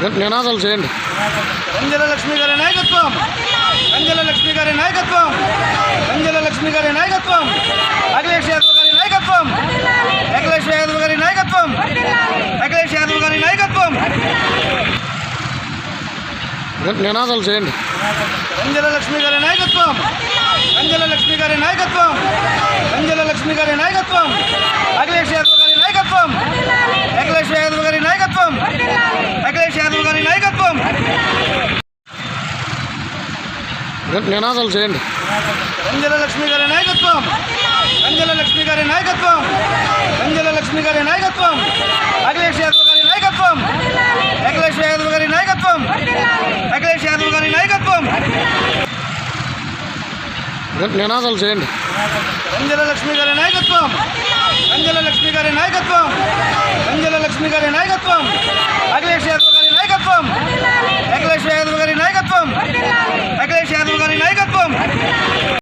నినాదాలు చేయండి. రంజల లక్ష్మి గారి నాయకత్వం, రంజల లక్ష్మి గారి నాయకత్వం, రంజల లక్ష్మి గారి నాయకత్వం, అఖిలేష్ యాదవ్ గారి నాయకత్వం, అఖిలేష్ యాదవ్ గారి నాయకత్వం, అఖిలేష్ యాదవ్ గారి నాయకత్వం. నినాదాలు చేయండి. రంజల లక్ష్మి గారి నాయకత్వం, రంజల లక్ష్మి గారి నాయకత్వం, రంజల లక్ష్మి గారి నాయకత్వం, అఖిలేష్ యాదవ్ గారి నాయకత్వం, అఖిలేష్ యాదవ్ గారి నాయకత్వం, అఖిలేష్ యాదవ్ గారి నాయకత్వం. నినాదాలు చేయండి. రంజల లక్ష్మి గారి నాయకత్వం, రంజల లక్ష్మి గారి నాయకత్వం, రంజల లక్ష్మి గారి నాయకత్వం, అఖిలేష్ యాదవ్ గారి నాయకత్వం, అఖిలేష్ యాదవ్ గారి నాయకత్వం, అఖిలేష్ యాదవ్ గారి నాయకత్వం. నినాదాలు చేయండి. రంజల లక్ష్మి గారి నాయకత్వం, రంజల లక్ష్మి గారి నాయకత్వం, రంజల లక్ష్మి గారి నాయకత్వం,